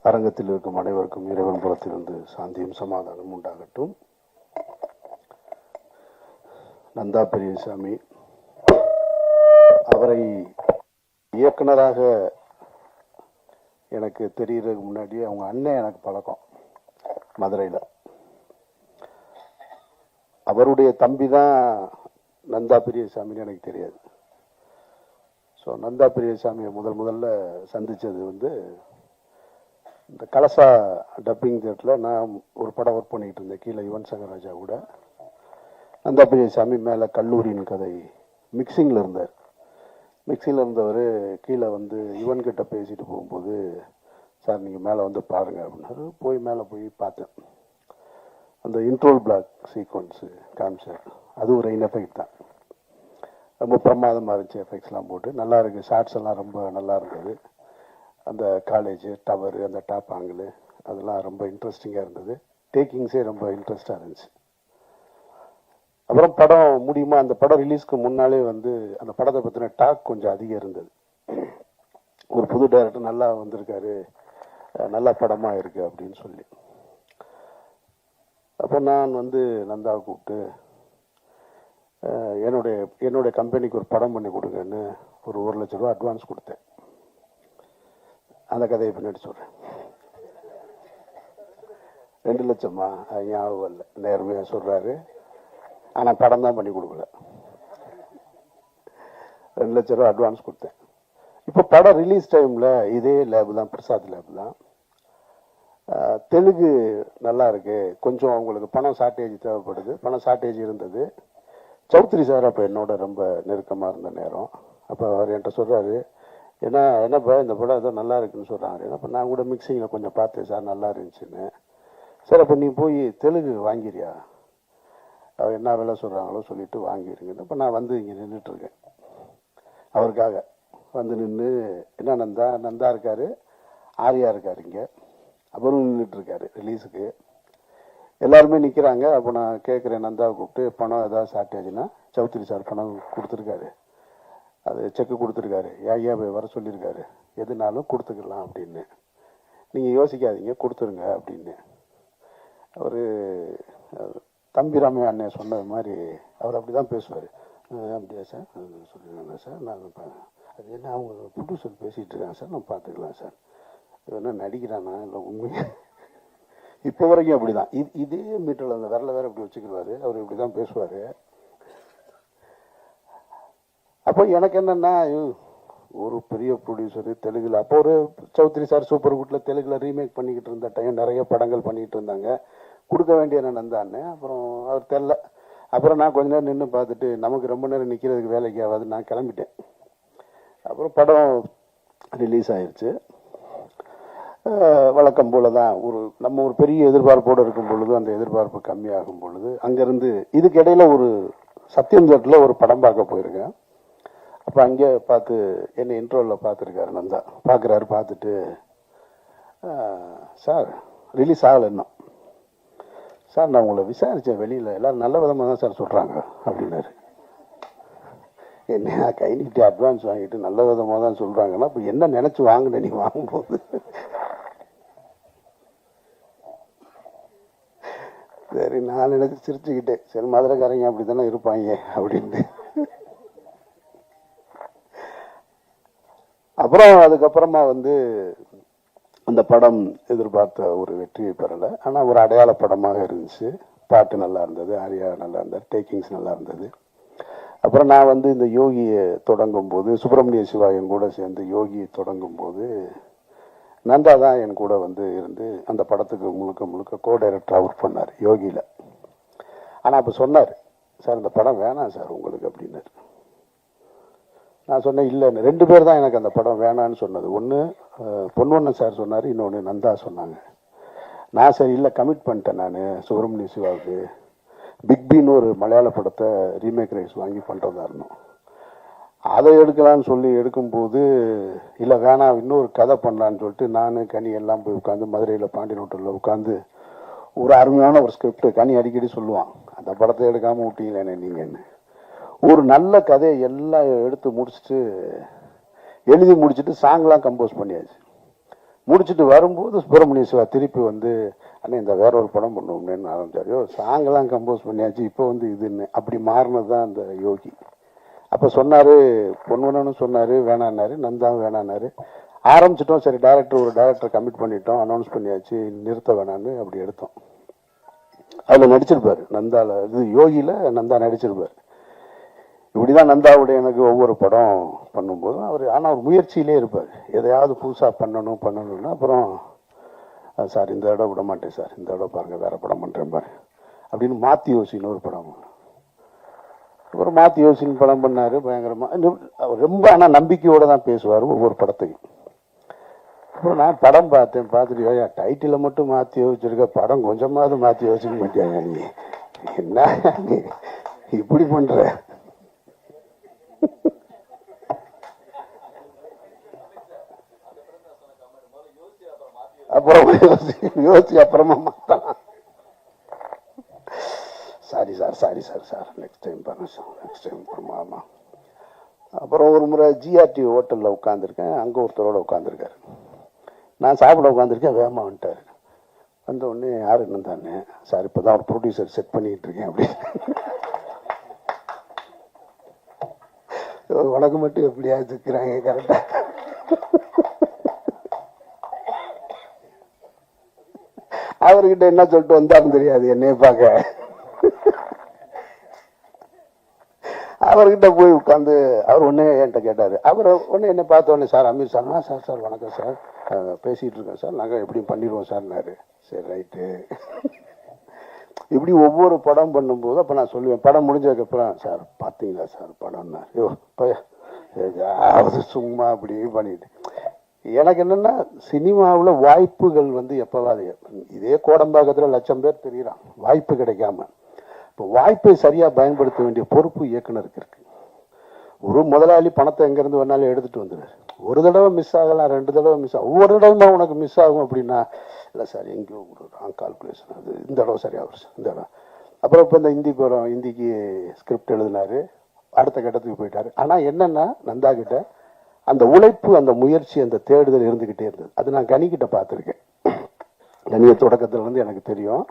அரங்கத்தில் இருக்கும் அனைவருக்கும் இறைவன் புறத்திலிருந்து சாந்தியும் சமாதானம் உண்டாகட்டும். நந்தா பெரியசாமி அவரை இயக்குனராக எனக்கு தெரியறதுக்கு முன்னாடி அவங்க அண்ணன் எனக்கு பழக்கம் மதுரையில். அவருடைய தம்பி தான் நந்தா பெரியசாமின்னு எனக்கு தெரியாது. ஸோ நந்தா பெரியசாமியை முதல்ல சந்தித்தது வந்து இந்த கலசா டப்பிங் தியேட்டரில் நான் ஒரு படம் ஒர்க் பண்ணிக்கிட்டு இருந்தேன் கீழே யுவன் சங்கர் ராஜா கூட. நந்தா பெரியசாமி மேலே கல்லூரியின் கதை மிக்சிங்கில் இருந்தார். மிக்சிங்கில் இருந்தவர் கீழே வந்து யுவன் கிட்ட பேசிட்டு போகும்போது, சார் நீங்கள் மேலே வந்து பாருங்கள் அப்படின்னாரு. மேலே போய் பார்த்தேன். அந்த இன்ட்ரோல் பிளாக் சீக்வன்ஸு காமிச்சார். அது ஒரு எஃபெக்ட் தான், ரொம்ப பிரமாதமாக இருந்துச்சு. எஃபெக்ட்ஸ்லாம் போட்டு நல்லா இருக்குது. ஷார்ட்ஸ் எல்லாம் ரொம்ப நல்லா இருந்தது. அந்த காலேஜ் டவர், அந்த டாப் ஆங்கிள், அதெல்லாம் ரொம்ப இன்ட்ரெஸ்டிங்காக இருந்தது. டேக்கிங்ஸே ரொம்ப இன்ட்ரெஸ்டாக இருந்துச்சு. அப்புறம் படம் முடியுமா, அந்த படம் ரிலீஸ்க்கு முன்னாலே வந்து அந்த படத்தை பற்றின டாக் கொஞ்சம் அதிகம் இருந்தது. ஒரு புது டைரக்டர் நல்லா வந்திருக்காரு, நல்ல படமாக இருக்குது அப்படின்னு சொல்லி. அப்போ நான் வந்து நந்தாவை கூப்பிட்டு என்னுடைய கம்பெனிக்கு ஒரு படம் பண்ணி கொடுங்கன்னு ஒரு 1 லட்ச ரூபா அட்வான்ஸ் கொடுத்தேன். அந்த கதையை பின்னாடி சொல்கிறேன். 2 லட்சமா ஞாபகம் இல்லை, நேர்மையாக சொல்கிறாரு. ஆனால் படம் தான் பண்ணி கொடுக்கல. 2 லட்ச ரூபா அட்வான்ஸ் கொடுத்தேன். இப்போ படம் ரிலீஸ் டைமில் இதே லேபு தான், பிரசாத் லேபு தான். தெலுங்கு நல்லா இருக்கு, கொஞ்சம் அவங்களுக்கு பணம் ஷார்ட்டேஜ் தேவைப்படுது. பணம் ஷார்ட்டேஜ் இருந்தது. சௌத்ரி சார் அப்போ என்னோட ரொம்ப நெருக்கமாக இருந்த நேரம். அப்போ அவர் என்கிட்ட சொல்கிறாரு, என்னப்பா இந்த படம் ஏதோ நல்லா இருக்குன்னு சொல்கிறாங்க. என்னப்போ நான் கூட மிக்சிங்கில் கொஞ்சம் பார்த்தேன் சார், நல்லா இருந்துச்சுன்னு. சார் அப்போ நீ போய் தெலுங்கு வாங்கிறியா, அவர் என்ன வேலை சொல்கிறாங்களோ சொல்லிட்டு வாங்கிடுங்க. இப்போ நான் வந்து இங்கே நின்றுட்டுருக்கேன், அவருக்காக வந்து நின்று. என்ன நந்தா இருக்கார், ஆர்யா இருக்கார், இங்கே அவரும் நின்றுட்டுருக்காரு ரிலீஸுக்கு. எல்லாருமே நிற்கிறாங்க. அப்போ நான் கேட்குறேன் நந்தாவை கூப்பிட்டு, பணம் ஏதாவது ஷார்ட்டேஜ்னா, சௌத்ரி சார் பணம் கொடுத்துருக்காரு, அது செக்கு கொடுத்துருக்காரு, ஐயா போய் வர சொல்லியிருக்காரு, எதுனாலும் கொடுத்துக்கலாம் அப்படின்னு, நீங்கள் யோசிக்காதீங்க கொடுத்துருங்க அப்படின்னு. அவர் தம்பி ராமையா அண்ணன் சொன்னது மாதிரி அவர் அப்படி தான் பேசுவார். அப்படியா சார் சொல்லிடுங்க சார், நான் அது என்ன அவங்க ப்ரொடியூசர் பேசிகிட்டு இருக்காங்க சார், நான் பார்த்துக்கலாம் சார். என்ன நடிக்கிறானா இல்லை உண்மையாக? இப்போ வரைக்கும் அப்படி தான். இதே மீட்டரில் அந்த விரல வேறு இப்படி வச்சுக்கிடுவார். அவர் இப்படி தான் பேசுவார். அப்போ எனக்கு என்னென்னா, ஒரு பெரிய ப்ரொடியூசரு தெலுங்குல, அப்போ ஒரு சௌத்ரி சார் சூப்பர் குட்டில் தெலுங்குல ரீமேக் பண்ணிக்கிட்டு இருந்த டைம் நிறைய படங்கள் பண்ணிக்கிட்டு இருந்தாங்க. கொடுக்க வேண்டிய நந்தான்னு. அப்புறம் அவர் தெரில. அப்புறம் நான் கொஞ்ச நேரம் நின்று பார்த்துட்டு, நமக்கு ரொம்ப நேரம் நிற்கிறதுக்கு வேலைக்கு ஆகாது, நான் கிளம்பிட்டேன். அப்புறம் படம் ரிலீஸ் ஆயிடுச்சு. வழக்கம் போல தான் நம்ம ஒரு பெரிய எதிர்பார்ப்போடு இருக்கும் பொழுது அந்த எதிர்பார்ப்பு கம்மியாகும் பொழுது அங்கேருந்து இதுக்கு இடையில ஒரு சத்தியம் தேட்டரில் ஒரு படம் பார்க்க போயிருக்கேன். அப்போ அங்கே பார்த்து என்னை இன்ட்ரோவில் பார்த்துருக்காரு நந்தா. பார்க்குறாரு. பார்த்துட்டு, சார் ரிலீஸ் ஆகலை இன்னும் சார், நான் உங்களை விசாரித்தேன் வெளியில், எல்லோரும் நல்ல விதமாக தான் சார் சொல்கிறாங்க அப்படின்னாரு. என்ன கை நீட்டி அட்வான்ஸ் வாங்கிட்டு நல்ல விதமாக தான் சொல்கிறாங்கன்னா, இப்போ என்ன நினச்சி வாங்கினேன் நீ வாங்கும்போது? சரி, நான் நினைச்சு சிரிச்சுக்கிட்டேன். சரி, மதுரைக்காரங்க அப்படி தானே இருப்பாங்க அப்படின்ட்டு. அப்புறம் அதுக்கப்புறமா வந்து அந்த படம் எதிர்பார்த்த ஒரு வெற்றியை பெறலை. ஆனால் ஒரு அடையாள படமாக இருந்துச்சு. பாட்டு நல்லா இருந்தது, ஆரியா நல்லா இருந்தார், டேக்கிங்ஸ் நல்லா இருந்தது. அப்புறம் நான் வந்து இந்த யோகியை தொடங்கும் போது, சுப்பிரமணிய சிவா என் கூட சேர்ந்து யோகியை தொடங்கும் போது நந்தா தான் என் கூட வந்து இருந்து அந்த படத்துக்கு முழுக்க கோ டைரக்டராக ஒர்க் பண்ணார் யோகியில். ஆனால் அப்போ சொன்னார், சார் இந்த படம் வேணாம் சார் உங்களுக்கு அப்படின்னாரு. நான் சொன்னேன், இல்லைன்னு. 2 பேர் தான் எனக்கு அந்த படம் வேணான்னு சொன்னது. ஒன்று பொன்வண்ணன் சார் சொன்னார், இன்னொன்று நந்தா சொன்னாங்க. நான் சரி இல்லை கமிட் பண்ணிட்டேன் நான் சுப்பிரமணிய சிவாவுக்கு. பிக் பின்னு ஒரு மலையாள படத்தை ரீமேக் ரைட்ஸ் வாங்கி பண்ணுறதா இருந்தோம். அதை எடுக்கலான்னு சொல்லி எடுக்கும்போது, இல்லை வேணாம் இன்னொரு கதை பண்ணலான்னு சொல்லிட்டு நான் கனி எல்லாம் போய் உட்காந்து மதுரையில் பாண்டியன் ஹோட்டலில் உட்காந்து ஒரு அருமையான ஒரு ஸ்கிரிப்ட் கனி அடிக்கடி சொல்லுவான், அந்த படத்தை எடுக்காமல் விட்டீங்களேனே நீங்கன்னு. ஒரு நல்ல கதையை எல்லாம் எடுத்து முடிச்சுட்டு எழுதி முடிச்சுட்டு சாங்லாம் கம்போஸ் பண்ணியாச்சு. முடிச்சுட்டு வரும்போது சுப்பிரமணிய சிவா திருப்பி வந்து அண்ணே இந்த வேற ஒரு படம் பண்ணுவோம்னு ஆரம்பிச்சாரு. சாங்கெல்லாம் கம்போஸ் பண்ணியாச்சு, இப்போ வந்து இதுன்னு அப்படி மாறினது தான் அந்த யோகி. அப்போ சொன்னார், பொன்வனன்னு சொன்னார், வேணான்னாரு, நந்தாவும் வேணான்னாரு. ஆரம்பிச்சிட்டோம், சரி ஒரு டேரக்டர் கமிட் பண்ணிட்டோம், அனௌன்ஸ் பண்ணியாச்சு, நிறுத்த வேணான்னு அப்படி எடுத்தோம். அதில் நடிச்சிருப்பார் நந்தாவில், இது யோகியில் நந்தா நடிச்சிருப்பார். இப்படிதான் நந்தாவுடைய எனக்கு ஒவ்வொரு படம் பண்ணும்போதும் அவர் ஆனால் அவர் முயற்சியிலே இருப்பார், எதையாவது புதுசாக பண்ணணும்னா அப்புறம் சார் இந்த இடம் விட மாட்டேன் சார், இந்த இடம் பாருங்கள் வேறு படம் பண்ணுறேன் பாரு அப்படின்னு மாற்றி யோசின்னு ஒரு படம். அப்புறம் மாற்றி யோசின்னு படம் பண்ணார் பயங்கரமாக. ரொம்ப ஆனால் நம்பிக்கையோடு தான் பேசுவார் ஒவ்வொரு படத்தையும். அப்புறம் நான் படம் பார்த்துட்டு ஐயா டைட்டிலை மட்டும் மாற்றி யோசிச்சிருக்க, படம் கொஞ்சமாவது மாற்றி யோசிக்க மாட்டியாங்க, நீ என்ன நீ இப்படி பண்ணுற. அப்புறம் யோசி அப்புறமா மாற்றலாம். சாரி சார் நெக்ஸ்ட் டைம் பண்ண சார், நெக்ஸ்ட் டைம் அப்புறமா. அப்புறம் ஒரு முறை ஜிஆர்டி ஹோட்டலில் உட்காந்துருக்கேன், அங்கே ஒருத்தரோட உட்காந்துருக்காரு. நான் சாப்பிட உட்காந்துருக்கேன், வேகமாக வந்துட்டார். வந்த உடனே யார் என்ன தானே சார் இப்போ தான் ஒரு ப்ரொடியூசர் செட் பண்ணிக்கிட்டு இருக்கேன் அப்படின்னு. உனக்கு மட்டும் எப்படியாவது இருக்கிறாங்க கரெக்டாக. அவர்கிட்ட என்ன சொல்லிட்டு வந்தாலும் தெரியாது என்னைய பார்க்க. அவர்கிட்ட போய் உட்காந்து அவர் ஒன்னே என்கிட்ட கேட்டார். அவர் ஒன்னே என்னை பார்த்த உடனே சார் அமீர் சார் சார் வணக்கம் சார், பேசிகிட்டு இருக்கேன் சார், நாங்கள் எப்படியும் பண்ணிடுவோம் சார்னாரு. சரி ரைட்டு. இப்படி ஒவ்வொரு படம் பண்ணும்போது அப்போ நான் சொல்லுவேன், படம் முடிஞ்சதுக்கப்புறம் சார் பார்த்தீங்களா சார் படம்னா, ஐயோ அதாவது சும்மா அப்படி பண்ணிட்டு. எனக்கு என்னென்னா சினிமாவில் வாய்ப்புகள் வந்து எப்போவாது, இதே கோடம்பாக்கத்தில் 1,00,000 பேர் தெரியுறான் வாய்ப்பு கிடைக்காம. இப்போ வாய்ப்பை சரியாக பயன்படுத்த வேண்டிய பொறுப்பு இயக்குனருக்கு இருக்கு. ஒரு முதலாளி பணத்தை எங்கேருந்து வேணாலும் எடுத்துகிட்டு வந்துடுறாரு. ஒரு தடவை மிஸ் ஆகலாம், 2 தடவை மிஸ் ஆகும், ஒவ்வொரு தடவை உனக்கு மிஸ் ஆகும் அப்படின்னா இல்லை சார் எங்கேயோ ஒரு ராங் கால்குலேஷன், அது இந்த தடவை சரியாக இந்த தடவை. அப்புறம் இப்போ இந்த ஹிந்திக்கு ஸ்கிரிப்ட் எழுதினார், அடுத்த கட்டத்துக்கு போயிட்டார். ஆனால் என்னென்னா நந்தா கிட்ட அந்த உழைப்பு, அந்த முயற்சி, அந்த தேடுதல் இருந்துக்கிட்டே இருந்தது. அது நான் கனிக்கிட்ட பார்த்துருக்கேன். கனிய தொடக்கத்திலேருந்து எனக்கு தெரியும்.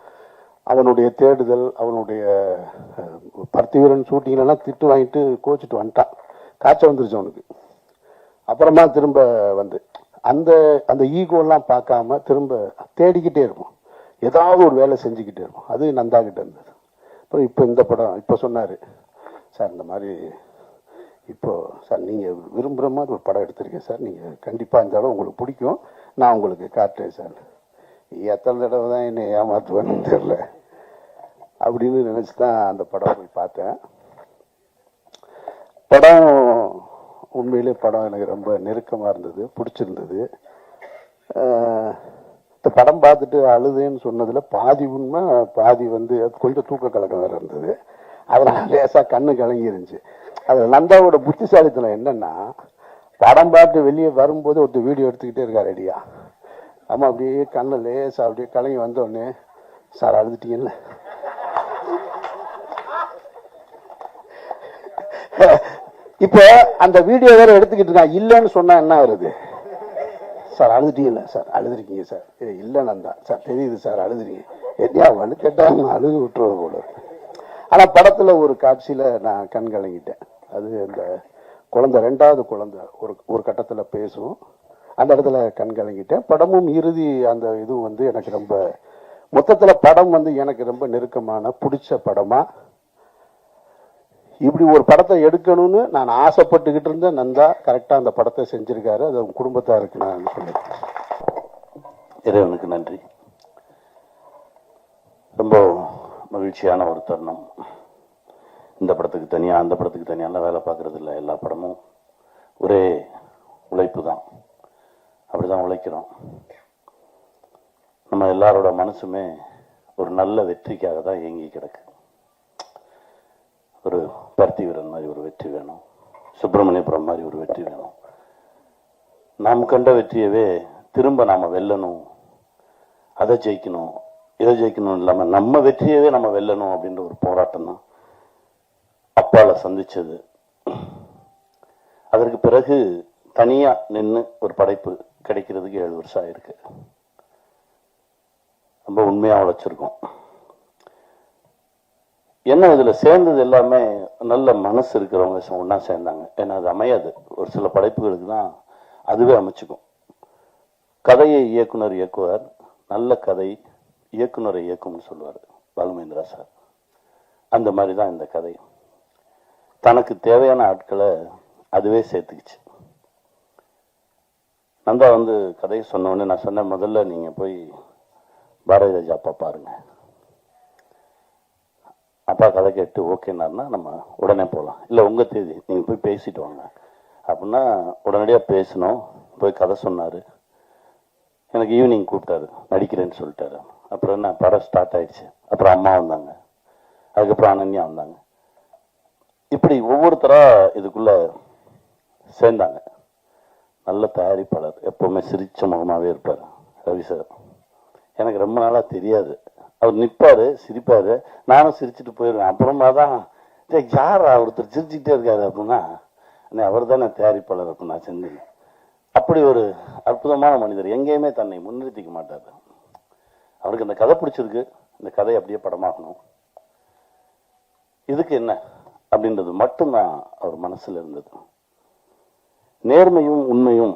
அவனுடைய தேடுதல், அவனுடைய பர்த்திவீரன் ஷூட்டிங்லாம் திட்டு வாங்கிட்டு கோச்சிட்டு வந்துட்டான், காய்ச்சல் வந்துருச்சு அவனுக்கு. அப்புறமா திரும்ப வந்து அந்த அந்த ஈகோலாம் பார்க்காம திரும்ப தேடிக்கிட்டே இருக்கும், ஏதாவது ஒரு வேலை செஞ்சுக்கிட்டே இருக்கும். அது நந்தா கிட்ட இருந்தது. அப்புறம் இப்போ இந்த படம் இப்போ சொன்னார் சார், இந்த மாதிரி இப்போ சார் நீங்கள் விரும்புகிற மாதிரி ஒரு படம் எடுத்திருக்கேன் சார், நீங்கள் கண்டிப்பாக இந்த தடவை உங்களுக்கு பிடிக்கும், நான் உங்களுக்கு காட்டுறேன் சார். எத்தனை தடவை தான் என்னை ஏமாற்றுவேன்னு தெரில அப்படின்னு நினச்சி தான் அந்த படம் போய் பார்த்தேன். படம் உண்மையிலே படம் எனக்கு ரொம்ப நெருக்கமாக இருந்தது, பிடிச்சிருந்தது. இந்த படம் பார்த்துட்டு அழுதுன்னு சொன்னதில் பாதி உண்மை, பாதி வந்து கொஞ்சம் தூக்க கலக்கம் வேறு இருந்தது. அதனால் லேசாக கண்ணு கலங்கி இருந்துச்சு. அதில் நந்தாவோட புத்திசாலித்தனம் என்னன்னா, படம் பார்த்து வெளியே வரும்போது ஒருத்தர் வீடியோ எடுத்துக்கிட்டே இருக்கார் ரெடியா. ஆமாம், அப்படியே கண்ணு லேசாக அப்படியே கலங்கி வந்தோடனே சார் அழுதுட்டீங்கல்ல. இப்போ அந்த வீடியோ வேற எடுத்துக்கிட்டு இருக்கான், இல்லைன்னு சொன்னா என்ன வருது, சார் அழுதுட்டீங்கல்ல, சார் அழுதுருக்கீங்க சார், இல்லை நந்தா சார் தெரியுது சார் அழுதுறீங்க, எப்படியா வலுக்கட்டாங்க அழுது விட்டுறது போல. ஆனால் படத்தில் ஒரு காட்சியில் நான் கண் கலங்கிட்டேன். அது அந்த குழந்தை, 2வது குழந்தை ஒரு கட்டத்தில் பேசும், அந்த இடத்துல கண் கலங்கிட்டேன். படமும் இறுதி அந்த இதுவும் வந்து எனக்கு ரொம்ப, மொத்தத்தில் படம் வந்து எனக்கு ரொம்ப நெருக்கமான பிடிச்ச படமா. இப்படி ஒரு படத்தை எடுக்கணும்னு நான் ஆசைப்பட்டுக்கிட்டு இருந்தேன். நந்தா கரெக்டாக அந்த படத்தை செஞ்சிருக்காரு. அது குடும்பத்தாருக்கு நான் இறைவனுக்கு நன்றி. ரொம்ப மகிழ்ச்சியான ஒரு தருணம். இந்த படத்துக்கு தனியாக அந்த படத்துக்கு தனியாலாம் வேலை பார்க்கறது இல்லை, எல்லா படமும் ஒரே உழைப்பு தான், அப்படிதான் உழைக்கிறோம். நம்ம எல்லாரோட மனசுமே ஒரு நல்ல வெற்றிக்காக தான் இயங்கி கிடக்கு. ஒரு பர்த்திவீரன் மாதிரி ஒரு வெற்றி வேணும், சுப்பிரமணியபுரம் மாதிரி ஒரு வெற்றி வேணும். நாம் கண்ட வெற்றியவே திரும்ப நாம் வெல்லணும், அதை ஜெயிக்கணும், இதை ஜெயிக்கணும் இல்லாமல் நம்ம வெற்றியவே நம்ம வெல்லணும் அப்படின்ற ஒரு போராட்டம் தான் அப்பால சந்திச்சது. அதற்கு பிறகு தனியா நின்று ஒரு படைப்பு கிடைக்கிறதுக்கு 7 வருஷம் ஆயிருக்கு. ரொம்ப உண்மையாக உழைச்சிருக்கோம். என்ன இதில் சேர்ந்தது எல்லாமே நல்ல மனசு இருக்கிறவங்க ஒன்றா சேர்ந்தாங்க. ஏன்னா அது அமையாது. ஒரு சில படைப்புகளுக்கு தான் அதுவே அமைச்சுக்கும். கதையை இயக்குனர் இயக்குவார், நல்ல கதை இயக்குனரை இயக்கும்னு சொல்லுவார் பாலுமேந்திரா சார். அந்த மாதிரி தான் இந்த கதை. தனக்கு தேவையான ஆட்களை அதுவே சேர்த்துக்கிச்சு. நந்தா வந்து கதையை சொன்னோடனே நான் சொன்னேன், முதல்ல நீங்கள் போய் பாரதி ராஜா அப்பா பாருங்க. அப்பா கதை கேட்டு ஓகேனாருன்னா நம்ம உடனே போகலாம். இல்லை உங்கள் தேதி, நீங்கள் போய் பேசிட்டு வாங்க அப்படின்னா உடனடியாக பேசினோம். போய் கதை சொன்னார். எனக்கு ஈவினிங் கூப்பிட்டாரு, நடிக்கிறேன்னு சொல்லிட்டாரு. அப்புறம் என்ன, படம் ஸ்டார்ட் ஆயிடுச்சு. அப்புறம் அம்மா வந்தாங்க, அதுக்கப்புறம் அனன்யா வந்தாங்க. இப்படி ஒவ்வொருத்தராக இதுக்குள்ள சேர்ந்தாங்க. நல்ல தயாரிப்பாளர், எப்போவுமே சிரிச்ச முகமாகவே இருப்பார் ரவி சார். எனக்கு ரொம்ப நாளாக தெரியாது. அவர் நிற்பார், சிரிப்பார், நானும் சிரிச்சுட்டு போயிடுவேன். அப்புறமா தான் யார் ஒருத்தர் சிரிச்சுக்கிட்டே இருக்காரு அப்படின்னா, அவர் தானே தயாரிப்பாளர் அப்படின்னு நான் செஞ்சேன். அப்படி ஒரு அற்புதமான மனிதர். எங்கேயுமே தன்னை முன்னிறுத்திக்க மாட்டார். அவருக்கு அந்த கதை பிடிச்சிருக்கு, இந்த கதை அப்படியே படமாகணும், இதுக்கு என்ன அப்படின்றது மட்டும்தான் அவர் மனசுல இருந்தது. நேர்மையும் உண்மையும்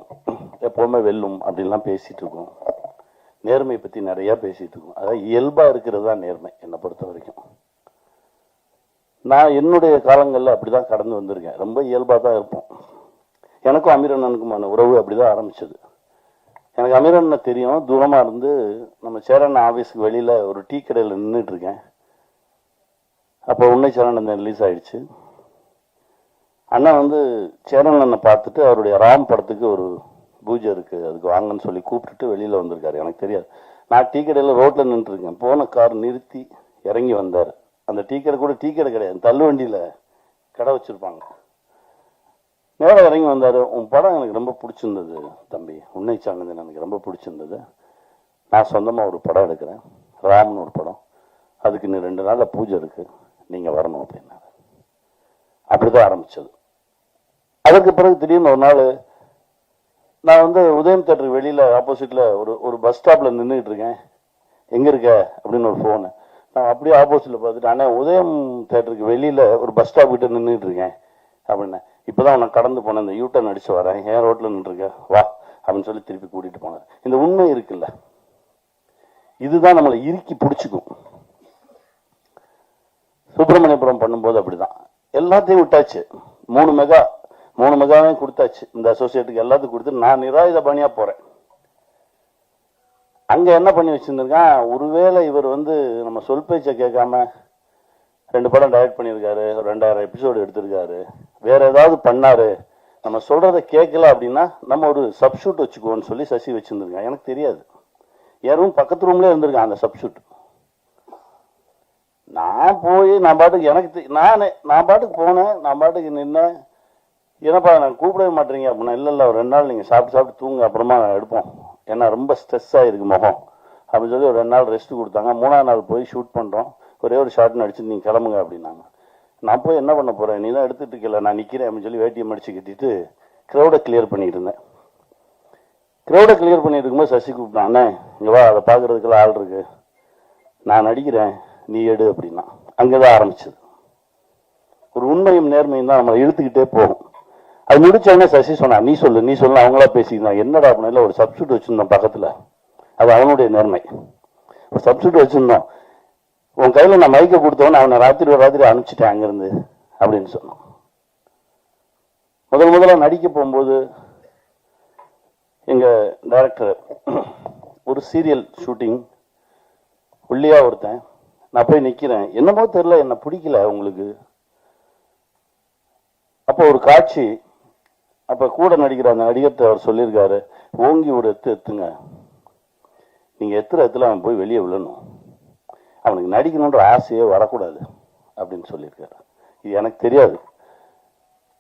எப்பவுமே வெல்லும் அப்படின்லாம் பேசிட்டு இருக்கோம். நேர்மையை பற்றி நிறையா பேசிட்டு இருக்கோம். அதாவது இயல்பாக இருக்கிறது தான் நேர்மை என்னை பொறுத்த வரைக்கும். நான் என்னுடைய காலங்களில் அப்படி தான் கடந்து வந்திருக்கேன். ரொம்ப இயல்பாக தான் இருப்போம். எனக்கும் அமீரண்ணனுக்குமான உறவு அப்படி தான் ஆரம்பிச்சது. எனக்கு அமீரண்ணனை தெரியும், தூரமாக இருந்து. நம்ம சேரண்ணன் ஆஃபீஸுக்கு வெளியில் ஒரு டீ கடையில் நின்றுட்டு இருக்கேன். அப்போ உன்னை சேரண்ணன் ரிலீஸ் ஆயிடுச்சு. அண்ணா வந்து சேரண்ணனை பார்த்துட்டு அவருடைய ராம் படத்துக்கு ஒரு பூஜை இருக்குது, அதுக்கு வாங்கன்னு சொல்லி கூப்பிட்டுட்டு வெளியில் வந்திருக்காரு. எனக்கு தெரியாது. நான் டீ கடையில் ரோட்டில் நின்றுருக்கேன். போன கார் நிறுத்தி இறங்கி வந்தார். அந்த டீ கடை கூட டீ கடை கிடையாது, தள்ளு வண்டியில் கடை வச்சுருப்பாங்க. நேரம் இறங்கி வந்தார். உன் படம் எனக்கு ரொம்ப பிடிச்சிருந்தது தம்பி, உன்னை சார்ந்தது எனக்கு ரொம்ப பிடிச்சிருந்தது. நான் சொந்தமாக ஒரு படம் எடுக்கிறேன், ராம்னு ஒரு படம். அதுக்கு இன்னும் 2 நாளில் பூஜை இருக்குது, நீங்கள் வரணும் அப்படின்னாரு. அப்படி தான் ஆரம்பித்தது. அதுக்கு பிறகு திடீர்னு ஒரு நாள் நான் வந்து உதயம் தேட்டருக்கு வெளியில் ஆப்போசிட்டில் ஒரு பஸ் ஸ்டாப்பில் நின்றுக்கிட்டு இருக்கேன். எங்கே இருக்க அப்படின்னு ஒரு ஃபோனு. நான் அப்படியே ஆப்போசிட்டில் பார்த்துட்டு, அண்ணே உதயம் தேட்டருக்கு வெளியில் ஒரு பஸ் ஸ்டாப் கிட்ட நின்றுட்டு இருக்கேன் அப்படின்னேன். இப்போ தான் நான் கடந்து போனேன், இந்த யூட்டர்ன் அடித்து வரேன், ஏன் ரோட்டில் நின்றுருக்கேன் வா அப்படின்னு சொல்லி திருப்பி கூட்டிகிட்டு போனார். இந்த உண்மை இருக்குல்ல, இதுதான் நம்மளை இறுக்கி பிடிச்சிக்கும். சுப்பிரமணியபுரம் பண்ணும்போது அப்படிதான் எல்லாத்தையும் விட்டாச்சு. 3 மெகாவையும் கொடுத்தாச்சு. இந்த அசோசியேட்டுக்கு எல்லாத்துக்கும் கொடுத்து நான் நிராயுத பணியா போறேன். அங்க என்ன பண்ணி வச்சிருந்திருக்கான், ஒருவேளை இவர் வந்து நம்ம சொல் பேச்சை கேட்காம 2 படம் டைரக்ட் பண்ணியிருக்காரு, 2000 எபிசோடு எடுத்திருக்காரு, வேற ஏதாவது பண்ணாரு, நம்ம சொல்றதை கேட்கல அப்படின்னா நம்ம ஒரு சப்ஸ்டியூட் வச்சுக்குவோன்னு சொல்லி சசி வச்சிருந்திருக்கான். எனக்கு தெரியாது. யாரும் பக்கத்து ரூம்ல இருந்திருக்கான் அந்த சப்ஸ்டியூட். நான் போய் நான் பாட்டுக்கு எனக்கு நான் பாட்டுக்கு போனேன், நான் பாட்டுக்கு நின்னேன். ஏன்னாப்பா நான் கூப்பிடவே மாட்டேறீங்க அப்படின்னா, இல்லை ஒரு 2 நாள் நீங்கள் சாப்பிட்டு தூங்க, அப்புறமா எடுப்போம், ஏன்னா ரொம்ப ஸ்ட்ரெஸ் ஆகிருக்கு முகம் அப்படின்னு சொல்லி ஒரு 2 நாள் ரெஸ்ட் கொடுத்தாங்க. 3ஆவது நாள் போய் ஷூட் பண்ணுறோம். ஒரே ஒரு ஷார்ட்னு அடிச்சு நீங்கள் கிளம்புங்க அப்படின்னாங்க. நான் போய் என்ன பண்ண போகிறேன், நீ தான் எடுத்துகிட்டு இருக்கல, நான் நிற்கிறேன் அப்படின்னு சொல்லி வேட்டியை மடிச்சு கட்டிட்டு க்ரௌடை கிளியர் பண்ணிட்டு இருந்தேன். க்ரௌடை கிளியர் பண்ணிட்டு இருக்கும்போது சசி கூப்பிட்டான், அண்ணே இங்கே வா, அதை பார்க்குறதுக்கெல்லாம் ஆள் இருக்கு, நான் நடிக்கிறேன், நீ எடு அப்படின்னா. அங்கேதான் ஆரம்பிச்சது. ஒரு உண்மையும் நேர்மையும் தான் நம்மளை இழுத்துக்கிட்டே போகும். அது முடிச்சோடனே சசி சொன்னா, நீ சொல்லு அவங்களா பேசிக்கலாம். என்னடா அப்படின்னா, ஒரு சப்ஸ்டியூட் வச்சிருந்தோம் பக்கத்துல, அது அவனுடைய நேர்மை. ஒரு சப்ஸ்டியூட் வச்சிருந்தோம், உன் கையில நான் மைக்க கொடுத்தவன அவனை ராத்திரி அனுப்பிச்சிட்டேன் அங்கிருந்து அப்படின்னு சொன்னான். முதல்ல நடிக்க போகும்போது எங்க டைரக்டர் ஒரு சீரியல் ஷூட்டிங், உள்ளியா ஒருத்தன், நான் போய் நிக்கிறேன், என்னமோ தெரியல, என்ன பிடிக்கல உங்களுக்கு. அப்போ ஒரு காட்சி, அப்ப கூட நடிக்கிற அந்த நடிகர்கிட்ட அவர் சொல்லியிருக்காரு, ஓங்கி ஒரு எத்துங்க, நீங்க எத்துல அவன் போய் வெளியே விழணும், அவனுக்கு நடிக்கணுன்ற ஆசையே வரக்கூடாது அப்படின்னு சொல்லியிருக்காரு. இது எனக்கு தெரியாது.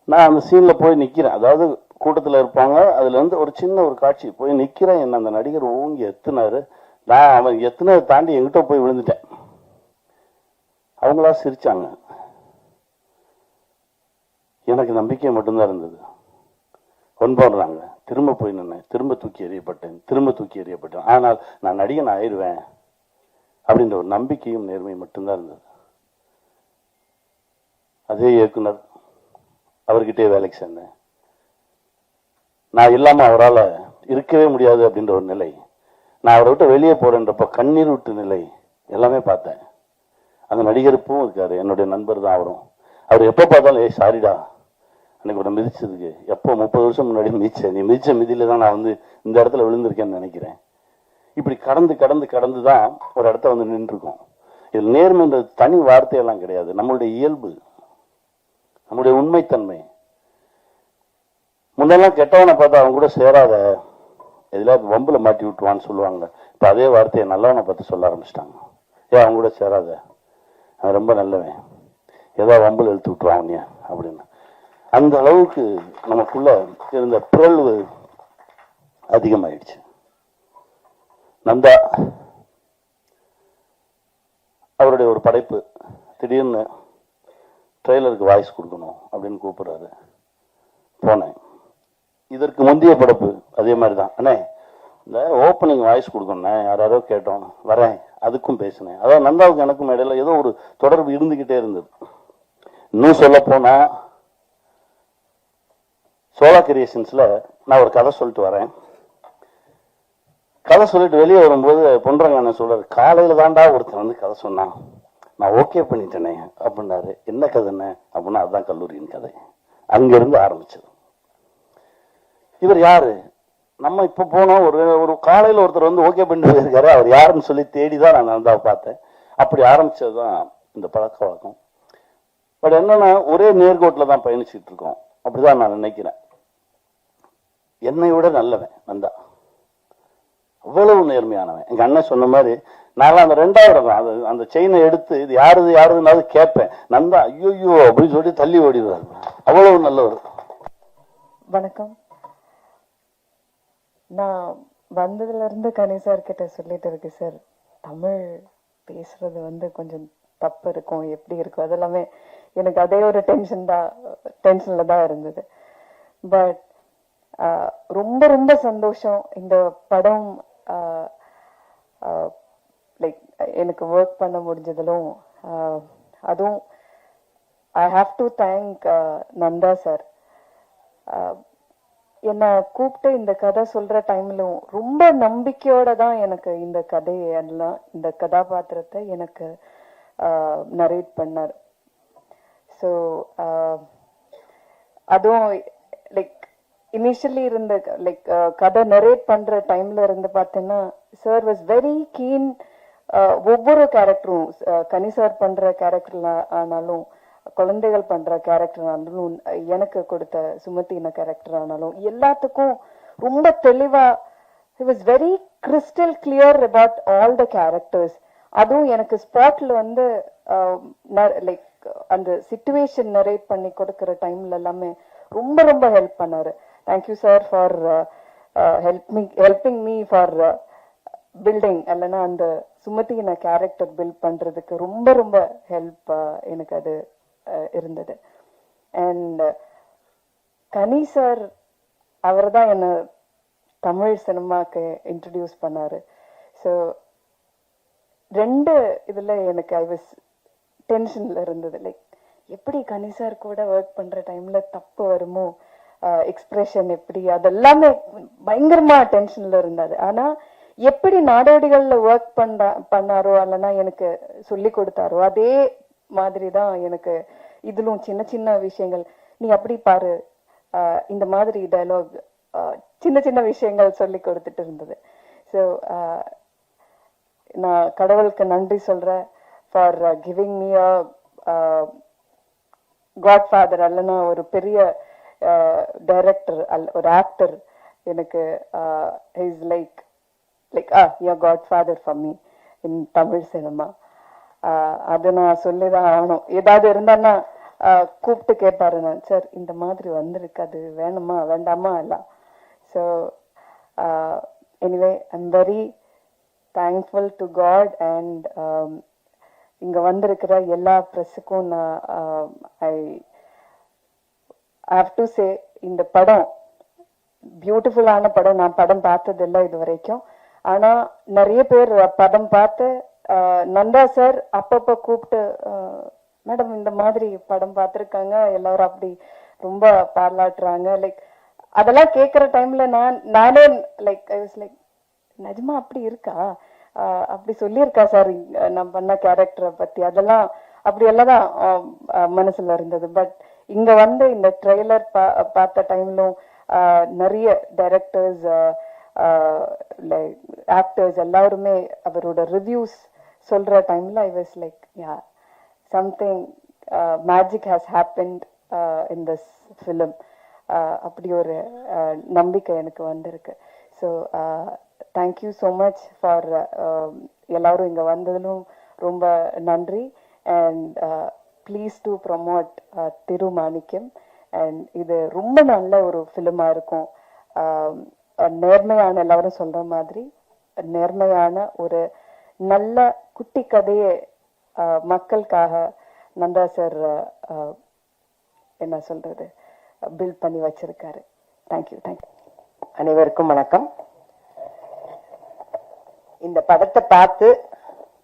நான் அந்த சீன்ல போய் நிக்கிறேன், அதாவது கூட்டத்தில் இருப்பாங்க, அதுல இருந்து ஒரு சின்ன ஒரு காட்சி போய் நிக்கிறேன். என்ன அந்த நடிகர் ஓங்கி எத்துனாரு, நான் அவன் எத்தனை தாண்டி எங்கிட்ட போய் விழுந்துட்டேன். அவங்களா சிரிச்சாங்க, எனக்கு நம்பிக்கை மட்டும்தான் இருந்தது. கொண்டு போடுறாங்க, திரும்ப போய் நின்னேன், திரும்ப தூக்கி எறியப்பட்டேன், திரும்ப தூக்கி எறியப்பட்டேன். ஆனால் நான் நடிகன் ஆயிடுவேன் அப்படின்ற ஒரு நம்பிக்கையும் நேர்மையும் மட்டும்தான் இருந்தது. அதே இயக்குனர் அவர்கிட்டே வேலைக்கு சேர்ந்தேன். நான் இல்லாம அவரால் இருக்கவே முடியாது அப்படின்ற ஒரு நிலை, நான் அவரை விட்டு வெளியே போறேன்றப்ப கண்ணீர் விட்டு நிலை எல்லாமே பார்த்தேன். அந்த நடிகருப்பும் இருக்காரு, என்னுடைய நண்பர் தான் அவரும். அவர் எப்போ பார்த்தாலும் ஏய் சாரிடா அன்னைக்கு ஒரு மிதிச்சதுக்கு, எப்போ 30 வருஷம் முன்னாடி மிதிச்சேன், நீ மிதிச்ச மிதியில தான் நான் வந்து இந்த இடத்துல விழுந்திருக்கேன்னு நினைக்கிறேன். இப்படி கடந்து கடந்து கடந்து தான் ஒரு இடத்த வந்து நின்றுருக்கோம். இதில் நேர்மைன்றது தனி வார்த்தையெல்லாம் கிடையாது, நம்மளுடைய இயல்பு, நம்முடைய உண்மைத்தன்மை. முன்னெல்லாம் கெட்டவனை பார்த்தா அவன் கூட சேராத, எதுல வம்புல மாட்டி விட்டுவான்னு சொல்லுவாங்க. இப்போ அதே வார்த்தையை நல்லவனை பார்த்து சொல்ல ஆரம்பிச்சிட்டாங்க. ஏன் அவங்க கூட சேராத, அவன் ரொம்ப நல்லவன், ஏதோ வம்புல இழுத்து விட்டுருவான் அவனியா அப்படின்னு. அந்த அளவுக்கு நமக்குள்ள இருந்த பிறழ்வு அதிகமாயிடுச்சு. நந்தா அவருடைய ஒரு படைப்பு, திடீர்னு ட்ரெய்லருக்கு வாய்ஸ் கொடுக்கணும் அப்படின்னு கூப்பிடுறாரு. போனேன். இதற்கு முந்தைய படைப்பு அதே மாதிரி தான், அண்ணே இந்த ஓப்பனிங் வாய்ஸ் கொடுக்கணுண்ணே, யாரோ கேட்டோம், வரேன், அதுக்கும் பேசினேன். அதாவது நந்தாவுக்கு எனக்கும் இடையில ஏதோ ஒரு தொடர்பு இருந்துகிட்டே இருந்தது. இன்னும் சொல்ல போனா சோலா கிரியேஷன்ஸ்ல நான் ஒரு கதை சொல்லிட்டு வரேன். கதை சொல்லிட்டு வெளியே வரும்போது பொன்றாங்க என்ன சொல்றாரு, காலையில தாண்டா ஒருத்தர் வந்து கதை சொன்னான், நான் ஓகே பண்ணிட்டேனே அப்படின்னாரு. என்ன கதைன்னு அப்படின்னா அதுதான் கல்லூரியின் கதை. அங்கிருந்து ஆரம்பிச்சது. இவர் யாரு, நம்ம இப்ப போனோம், ஒரு காலையில ஒருத்தர் வந்து ஓகே பண்ணிட்டு போயிருக்காரு, அவர் யாருன்னு சொல்லி தேடிதான் நான் நந்தாவை பார்த்தேன். அப்படி ஆரம்பிச்சதுதான் இந்த பழக்க வழக்கம். பட் என்னன்னா ஒரே நேர்கோட்டில தான் பயணிச்சுட்டு இருக்கோம், அப்படிதான் நான் நினைக்கிறேன். என்னை விட நல்லவன் நந்தா, அவ்வளவு நேர்மையானவன். எங்க அண்ணன் சொன்ன மாதிரி நான் அந்த 2வது அது அந்த செயினை எடுத்து இது யாருது யாருதுனாவது கேட்பேன். நந்தா ஐயோ அப்படின்னு சொல்லி தள்ளி ஓடிடுவார், அவ்வளவு நல்லவர். வணக்கம். நான் வந்ததுல இருந்து கணி சார் கிட்ட சொல்லிட்டு இருக்கு, சார் தமிழ் பேசுறது வந்து கொஞ்சம் தப்பு இருக்கும், எப்படி இருக்கும், அதெல்லாமே எனக்கு அதே ஒரு டென்ஷன்ல தான் இருந்தது. பட் ரொம்ப ரொம்ப சந்தோஷம் இந்த படம் லைக் எனக்கு ஒர்க் பண்ண முடிஞ்சதிலும். அதுவும் I have to thank Nanda sir. என்னை கூப்பிட்டு இந்த கதை சொல்ற டைம்லும் ரொம்ப நம்பிக்கையோட தான் எனக்கு இந்த கதையெல்லாம், இந்த கதாபாத்திரத்தை எனக்கு நரேட் பண்ணார். ஸோ அதுவும் லைக் இனிஷியலி இருந்த லைக் கதை நரேட் பண்ற டைம்ல இருந்து பார்த்தீங்கன்னா சார் வாஸ் வெரி கீன். ஒவ்வொரு கேரக்டரும் கனி சார் பண்ற கேரக்டர் ஆனாலும், குழந்தைகள் பண்ற கேரக்டர் ஆனாலும், எனக்கு கொடுத்த சுமத்தின கேரக்டர் ஆனாலும், எல்லாத்துக்கும் ரொம்ப தெளிவா he was very crystal clear about all the characters. அதுவும் எனக்கு ஸ்பாட்ல வந்து லைக் அந்த சிச்சுவேஷன் நரேட் பண்ணி கொடுக்கிற டைம்ல எல்லாமே ரொம்ப ரொம்ப ஹெல்ப் பண்ணாரு. Thank you sir for helping me for building, இல்லைன்னா அந்த சுமத்தின கேரக்டர் பில்ட் பண்றதுக்கு ரொம்ப ரொம்ப ஹெல்ப் எனக்கு அது இருந்தது. அண்ட் கனி சார் அவர் தான் என்ன தமிழ் சினிமாக்கு இன்ட்ரடியூஸ் பண்ணாரு. ஸோ 2 இதுல எனக்கு ஐ வாஸ் டென்ஷன்ல இருந்தது. லைக் எப்படி கனி சார் கூட ஒர்க் பண்ற டைம்ல தப்பு வருமோ, எக்ஸ்பிரஷன் எப்படி, அதெல்லாமே பயங்கரமா டென்ஷன்ல இருந்தாரு. ஆனா எப்படி நாடோடிகள்ல ஒர்க் பண்ணாரோ இல்லைன்னா எனக்கு சொல்லி கொடுத்தாரோ அதே மாதிரி தான் எனக்கு இதுலும் சின்ன சின்ன விஷயங்கள், நீ அப்படி பாரு, இந்த மாதிரி டயலாக், சின்ன சின்ன விஷயங்கள் சொல்லி கொடுத்துட்டு இருந்தது. ஸோ நான் கடவுளுக்கு நன்றி சொல்றேன் for giving me a godfather, அல்லனா ஒரு பெரிய டைரக்டர், ஒரு ஆக்டர் எனக்கு is like your godfather for me in Tamil cinema. அதை நான் சொல்லிதான் ஆகணும். ஏதாவது இருந்தான்னா கூப்பிட்டு கேட்பாரு, நான் சார் இந்த மாதிரி வந்திருக்கு, அது வேணுமா வேண்டாமா எல்லாம். So anyway I am very thankful to God and இங்க வந்திருக்கிற எல்லா ப்ரெஸ்ஸுக்கும் நான் ஐ ஹாவ் டு சே, இந்த படம் பியூட்டிஃபுல்லான படம். நான் படம் பார்த்தது இல்லை இது வரைக்கும். ஆனா நிறைய பேர் படம் பார்த்து நந்தா சார் அப்பப்ப கூப்பிட்டு மேடம் இந்த மாதிரி படம் பார்த்துருக்காங்க எல்லாரும் அப்படி ரொம்ப பாராட்டுறாங்க. லைக் அதெல்லாம் கேட்குற டைம்ல நானே லைக் நிஜமா அப்படி இருக்கா, அப்படி சொல்லியிருக்கா சார் நான் பண்ண கேரக்டரை பத்தி, அதெல்லாம் அப்படி எல்லாம் தான் மனசுல இருந்தது. பட் இங்க வந்து இந்த ட்ரெய்லர் பார்த்த டைம்லும் நிறைய டைரக்டர்ஸ் லைக் ஆக்டர்ஸ் எல்லாருமே அவரோட ரிவ்யூஸ் சொல்ற டைம்ல I was like yeah something magic has happened in this film. அப்படி ஒரு நம்பிக்கை எனக்கு வந்திருக்கு. So thank you so much for எல்லாரும் இங்கே வந்ததிலும் ரொம்ப நன்றி. And please to promote Thirumanickam. And இது ரொம்ப நல்ல ஒரு ஃபிலிமாக இருக்கும். நேர்மையான, எல்லாரும் சொல்கிற மாதிரி நேர்மையான ஒரு நல்ல குட்டி கதையை மக்களுக்காக நந்தா சார் என்ன சொல்றது பில்ட் பண்ணி வச்சிருக்காரு. தேங்க்யூ. அனைவருக்கும் வணக்கம். இந்த படத்தை பார்த்து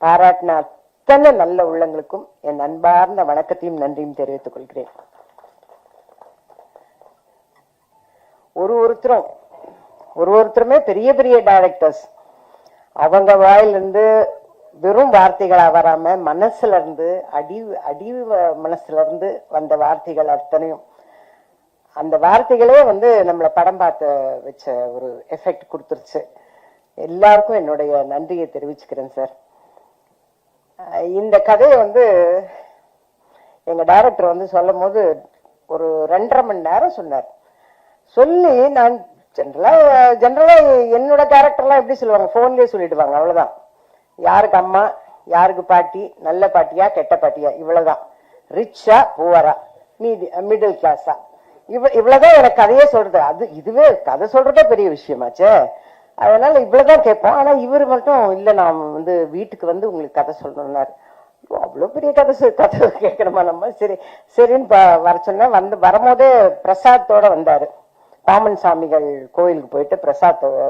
பாராட்டின அத்தனை நல்ல உள்ளங்களுக்கும் என் அன்பார்ந்த வணக்கத்தையும் நன்றியும் தெரிவித்துக் கொள்கிறேன். ஒருத்தருமே பெரிய பெரிய டைரக்டர்ஸ். அவங்க வாயிலிருந்து வெறும் வார்த்தைகளா வராம மனசுல இருந்து அடி மனசுல இருந்து வந்த வார்த்தைகள் அத்தனையும், அந்த வார்த்தைகளே வந்து நம்மளை படம் பார்த்து வச்ச ஒரு எஃபெக்ட் கொடுத்துருச்சு. எல்லாருக்கும் என்னுடைய நன்றியை தெரிவிச்சுக்கிறேன் சார். இந்த கதையை வந்து எங்க டைரக்டர் வந்து சொல்லும் போது ஒரு 2.5 மணி நேரம் சொன்னார். சொல்லி நான் ஜென்ரலா என்னோட கேரக்டர்லாம் எப்படி சொல்லுவாங்க, போன்லயே சொல்லிடுவாங்க, அவ்வளவுதான். யாருக்கு அம்மா, யாருக்கு பாட்டி, நல்ல பாட்டியா கெட்ட பாட்டியா, இவ்வளவுதான். ரிச்சா புவரா, மீதி மிடில் கிளாஸா, இவ்வளவுதான் எனக்கு கதையே சொல்றது. இதுவே கதை சொல்றதே பெரிய விஷயமாச்சே. அதனால இவ்வளவுதான் கேட்போம். ஆனா இவர் மட்டும் இல்ல, நான் வந்து வீட்டுக்கு வந்து உங்களுக்கு கதை சொல்லணும்னாரு. அவ்வளவு பெரிய கதை கேட்கணுமா நம்ம? சரின்னு வர சொன்ன. வரும்போதே பிரசாத்தோட வந்தாரு. பாமன் சாமிகள் கோயிலுக்கு போயிட்டு பிரசாத்தோட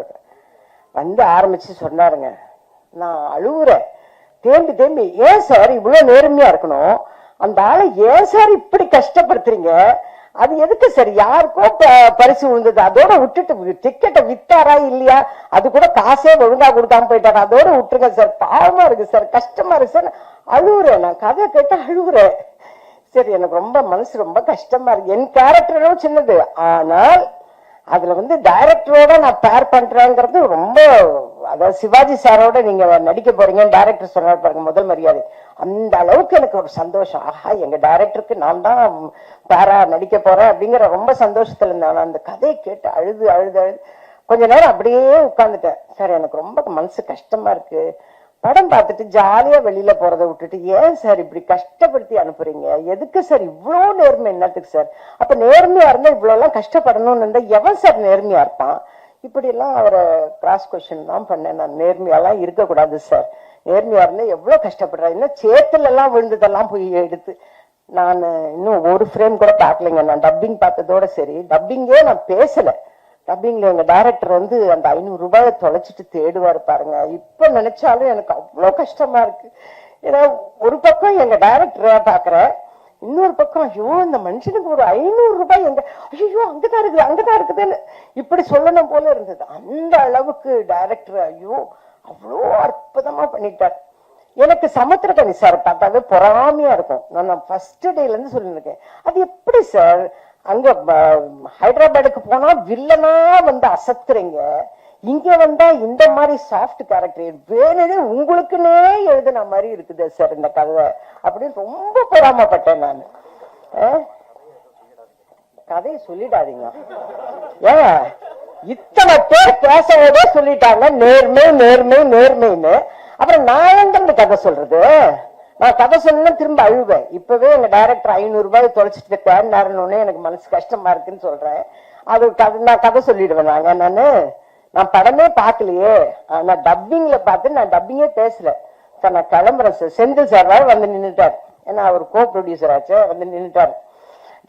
வந்து ஆரம்பிச்சு சொன்னாருங்க, நான் அழுவுறேன் தேம்பி. ஏன் சார் இவ்வளவு நேர்மையா இருக்கணும்? அந்த ஆளை ஏன் சார் இப்படி கஷ்டப்படுத்துறீங்க? அது எதுக்கு சார்? யாருக்கோ பரிசு விழுந்தது, அதோட விட்டுட்டு டிக்கெட்டை வித்தாரா இல்லையா, அது கூட காசே ஒழுங்கா கொடுக்காம போயிட்டாரு, அதோட விட்டுருங்க சார். பாவமா இருக்கு சார், கஷ்டமா இருக்கு சார். அழுவுறேன், நான் கதை கேட்டு அழுவுறேன். சரி, எனக்கு ரொம்ப மனசு ரொம்ப கஷ்டமா இருக்கு. என் கேரக்டரும் சின்னது, ஆனால் அதுல வந்து டைரக்டரோட நான் பேர் பண்றேங்கிறது ரொம்ப, அதாவது சிவாஜி சாரோட நீங்க நடிக்க போறீங்க டைரக்டர் சொன்னார் பாருங்க முதல் மரியாதை, அந்த அளவுக்கு எனக்கு ஒரு சந்தோஷம். ஆஹா, எங்க டைரக்டருக்கு நான் தான் பேரா நடிக்க போறேன் அப்படிங்கிற ரொம்ப சந்தோஷத்துல இருந்தேன். அந்த கதையை கேட்டு அழுது கொஞ்ச நேரம் அப்படியே உட்கார்ந்துட்டேன். சார் எனக்கு ரொம்ப மனசு கஷ்டமா இருக்கு, படம் பார்த்துட்டு ஜாலியா வெளியில போறதை விட்டுட்டு ஏன் சார் இப்படி கஷ்டப்படுத்தி அனுப்புறீங்க? எதுக்கு சார் இவ்வளவு நேர்மை? என்னத்துக்கு சார்? அப்ப நேர்மையா இருந்தா இவ்வளவு எல்லாம் கஷ்டப்படணும்னு இருந்தா எவன் சார் நேர்மையா இருப்பான்? இப்படி எல்லாம் அவரை கிராஸ் கொஸ்டின் தான் பண்ணேன். நான் நேர்மையெல்லாம் இருக்கக்கூடாது சார், நேர்மையா இருந்தா எவ்வளவு கஷ்டப்படுறேன், இன்னும் சேத்துல எல்லாம் விழுந்ததெல்லாம் போய் எடுத்து. நான் இன்னும் ஒரு ஃப்ரேம் கூட பார்க்கலைங்க. நான் டப்பிங் பார்த்ததோட சரி, டப்பிங்கே நான் பேசல. டப்பிங்ல எங்க டைரக்டர் வந்து அந்த 500 ரூபாயை தொலைச்சிட்டு தேடுவாரு பாருங்க. இப்ப நினைச்சாலும் எனக்கு அவ்வளவு கஷ்டமா இருக்கு. ஏன்னா ஒரு பக்கம் எங்க டைரக்டரை பாக்குறேன், இன்னொரு பக்கம் ஐயோ இந்த மனுஷனுக்கு ஒரு 500 ரூபாய் எங்க, ஐயோ அங்கதான் இருக்குதுன்னு இப்படி சொல்லணும் போல இருந்தது. அந்த அளவுக்கு டைரக்டர் ஐயோ அவ்வளோ அற்புதமா பண்ணிட்டார். எனக்கு சமுத்திரக்கனி சார் பார்த்தாவே பொறாமையா இருக்கும். நான் ஃபர்ஸ்ட் டேல இருந்து சொல்லிருக்கேன், அது எப்படி சார் அங்க ஹைதராபாத்துக்கு போனா வில்லனா வந்து அசத்துறீங்க, இங்க வந்தா இந்த மாதிரி சாஃப்ட் கேரக்டர் வேணும்னே உங்களுக்குன்னே எழுதுன மாதிரி இருக்குது சார் இந்த கதை அப்படின்னு ரொம்ப பொறாமப்பட்டேன் நான். கதையை சொல்லிடாதீங்க, ஏன் இத்தனை பேர் பேசவே சொல்லிட்டாங்க நேர்மைன்னு. அப்புறம் நான் எங்க கதை சொல்றது? நான் கதை சொன்னா திரும்ப அழுவேன். இப்பவே எங்க டைரக்டர் 500 ரூபாய் தொலைச்சிட்டு தேடினாருன்னு எனக்கு மனசு கஷ்டமா இருக்குன்னு சொல்றேன். அது நான் கதை சொல்லிடுவேன். நான் படமே பார்க்கலையே, நான் டப்பிங்ல பார்த்து நான் டப்பிங்கே பேசல சார். நான் கிளம்புறேன் சார். செந்தில் சார் வந்து நின்றுட்டார், ஏன்னா அவர் கோ ப்ரொடியூசர் ஆச்சு, வந்து நின்றுட்டார்.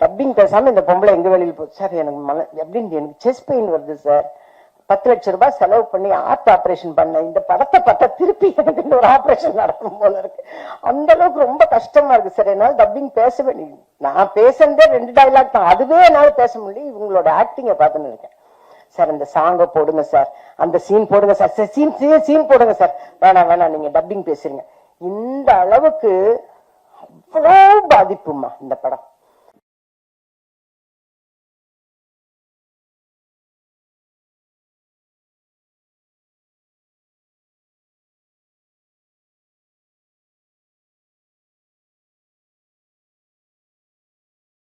டப்பிங் பேசாம இந்த பொம்பளை எங்க வெளியில் போகுது சார், எனக்கு எப்படின்னு எனக்கு செஸ்ட் பெயின் வருது சார், 10 லட்சம் ரூபாய் செலவு பண்ணி ஹார்ட் ஆபரேஷன் பண்ண, இந்த படத்தை பார்த்தா திருப்பி எனக்கு இந்த ஒரு ஆபரேஷன் நடக்கும் போல இருக்கு, அந்த அளவுக்கு ரொம்ப கஷ்டமா இருக்கு சார், என்னால டப்பிங் பேசவே, நான் பேசுறதே 2 டைலாக் தான், அதுவே என்னால பேச முடியல, இவங்களோட ஆக்டிங்க பார்த்துன்னு இருக்கேன் சார். அந்த சாங்கை போடுங்க சார், அந்த சீன் போடுங்க சார், சீன் போடுங்க சார், வேணாம் நீங்க டப்பிங் பேசுறீங்க. இந்த அளவுக்கு அவ்வளோ பாதிப்புமா இந்த படம்.